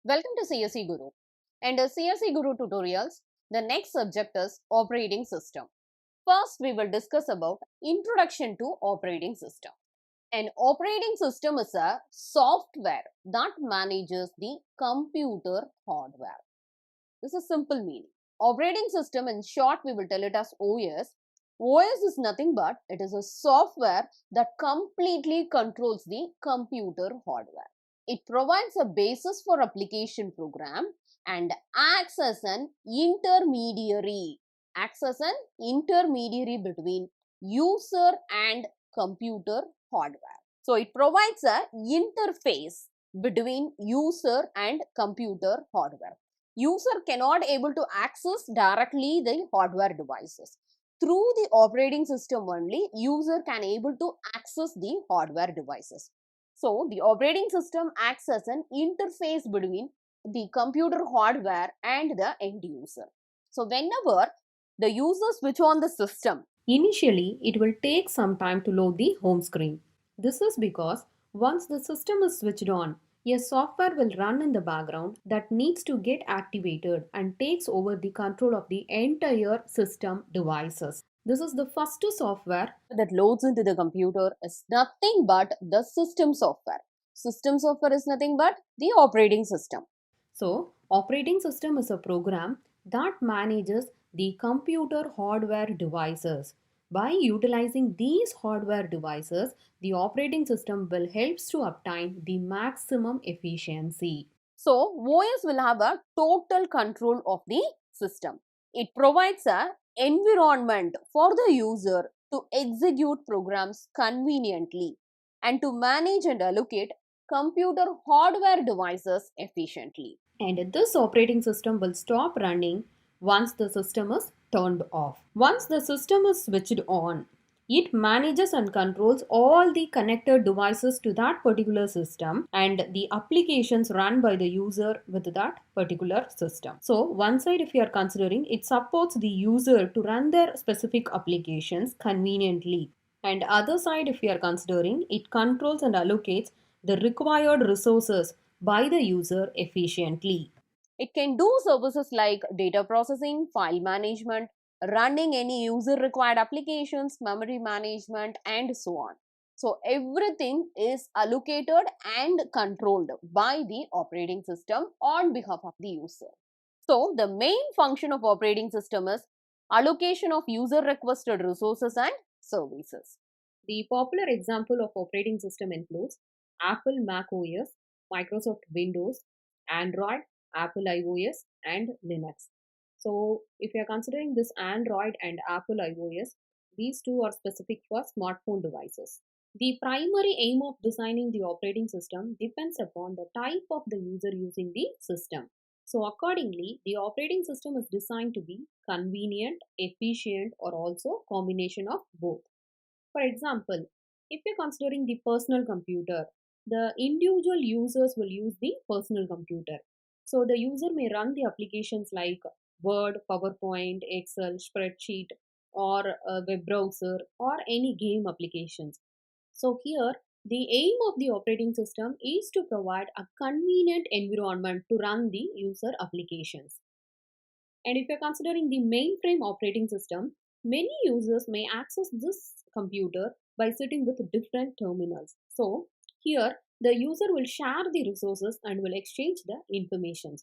Welcome to CSEGuru. And CSEGuru tutorials, the next subject is operating system. First, we will discuss about introduction to operating system. An operating system is a software that manages the computer hardware. This is simple meaning. Operating system, in short, we will tell it as OS. OS is nothing but it is a software that completely controls the computer hardware. It provides a basis for application program and acts as an intermediary between user and computer hardware. So it provides a interface between user and computer hardware. User cannot able to access directly the hardware devices. Through the operating system only, user can able to access the hardware devices. So, the operating system acts as an interface between the computer hardware and the end user. So, whenever the user switch on the system, initially it will take some time to load the home screen. This is because once the system is switched on, a software will run in the background that needs to get activated and takes over the control of the entire system devices. This is the first software that loads into the computer is nothing but the system software. System software is nothing but the operating system. So, operating system is a program that manages the computer hardware devices. By utilizing these hardware devices, the operating system will help to obtain the maximum efficiency. So, OS will have a total control of the system. It provides an environment for the user to execute programs conveniently and to manage and allocate computer hardware devices efficiently. And this operating system will stop running once the system is turned off. Once the system is switched on, it manages and controls all the connected devices to that particular system and the applications run by the user with that particular system. So, one side, if you are considering, it supports the user to run their specific applications conveniently. And other side, if you are considering, it controls and allocates the required resources by the user efficiently. It can do services like data processing, file management, running any user required applications, memory management, and so on. So, everything is allocated and controlled by the operating system on behalf of the user. So, the main function of operating system is allocation of user requested resources and services. The popular example of operating system includes Apple Mac OS, Microsoft Windows, Android, Apple iOS, and Linux. So, if you are considering this Android and Apple iOS, these two are specific for smartphone devices. The primary aim of designing the operating system depends upon the type of the user using the system. So, accordingly, the operating system is designed to be convenient, efficient, or also combination of both. For example, if you're considering the personal computer, the individual users will use the personal computer. So the user may run the applications like Word, PowerPoint, Excel, spreadsheet, or a web browser, or any game applications. So here, the aim of the operating system is to provide a convenient environment to run the user applications. And if you're considering the mainframe operating system, many users may access this computer by sitting with different terminals. So here the user will share the resources and will exchange the information.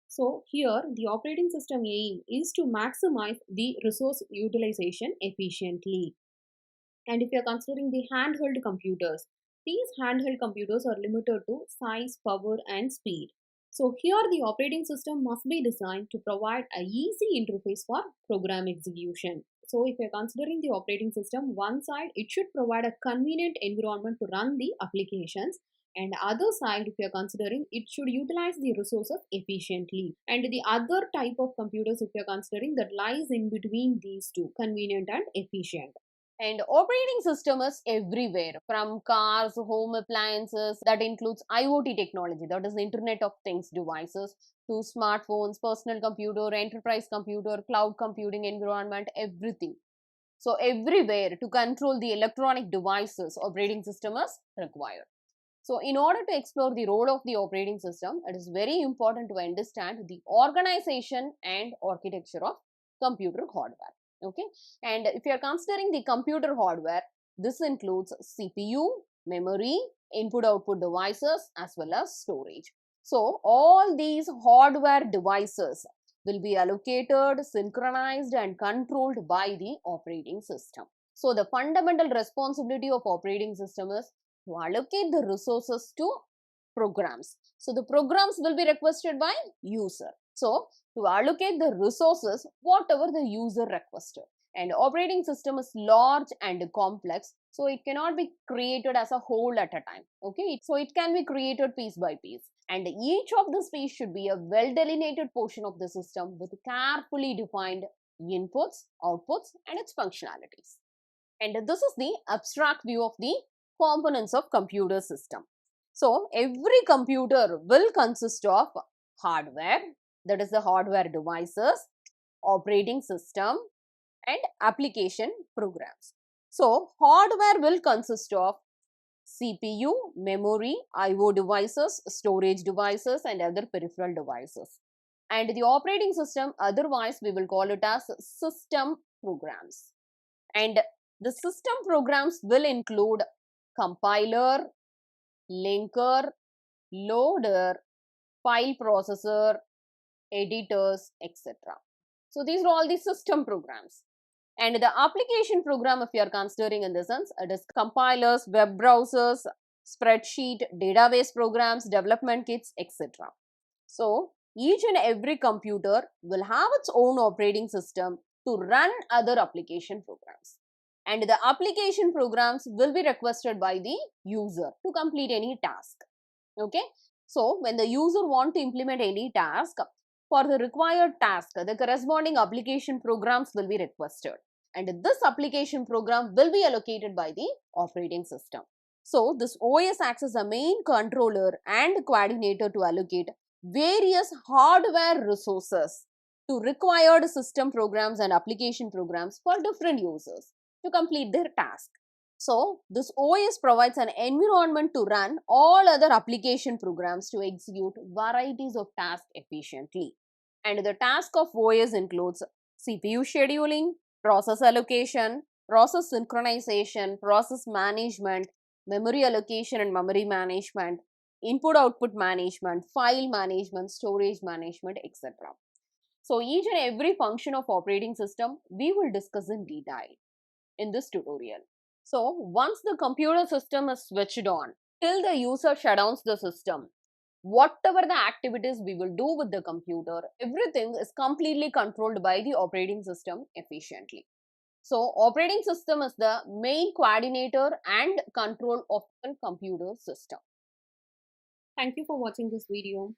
So here the operating system aim is to maximize the resource utilization efficiently. And if you are considering the handheld computers, these handheld computers are limited to size, power, and speed. So here the operating system must be designed to provide a easy interface for program execution. So if you are considering the operating system, one side it should provide a convenient environment to run the applications, and other side if you are considering it should utilize the resources efficiently. And the other type of computers if you are considering that lies in between these two, convenient and efficient. And operating system is everywhere, from cars, home appliances, that includes IoT technology, that is Internet of Things devices, to smartphones, personal computer, enterprise computer, cloud computing environment, everything. So everywhere to control the electronic devices, operating system is required. So in order to explore the role of the operating system, it is very important to understand the organization and architecture of computer hardware. Okay, and if you are considering the computer hardware, this includes CPU, memory, input-output devices as well as storage. So all these hardware devices will be allocated, synchronized and controlled by the operating system. So the fundamental responsibility of operating system is to allocate the resources to programs. So the programs will be requested by user. So to allocate the resources, whatever the user requested. And operating system is large and complex, so it cannot be created as a whole at a time. Okay, so it can be created piece by piece, and each of this piece should be a well delineated portion of the system with carefully defined inputs, outputs, and its functionalities. And this is the abstract view of the components of computer system. So every computer will consist of hardware, that is the hardware devices, operating system and application programs. So hardware will consist of CPU, memory, IO devices, storage devices and other peripheral devices. And the operating system, otherwise we will call it as system programs. And the system programs will include compiler, linker, loader, file processor, editors, etc. So these are all the system programs. And the application program, if you are considering in the sense, it is compilers, web browsers, spreadsheet, database programs, development kits, etc. So each and every computer will have its own operating system to run other application programs. And the application programs will be requested by the user to complete any task. Okay. So when the user want to implement any task, for the required task, the corresponding application programs will be requested. And this application program will be allocated by the operating system. So this OS acts as a main controller and coordinator to allocate various hardware resources to required system programs and application programs for different users to complete their task. So this OS provides an environment to run all other application programs to execute varieties of tasks efficiently. And the task of OS includes CPU scheduling, process allocation, process synchronization, process management, memory allocation and memory management, input-output management, file management, storage management, etc. So each and every function of operating system we will discuss in detail in this tutorial. So once the computer system is switched on, till the user shutdowns the system, whatever the activities we will do with the computer, everything is completely controlled by the operating system efficiently. So operating system is the main coordinator and control of the computer system. Thank you for watching this video.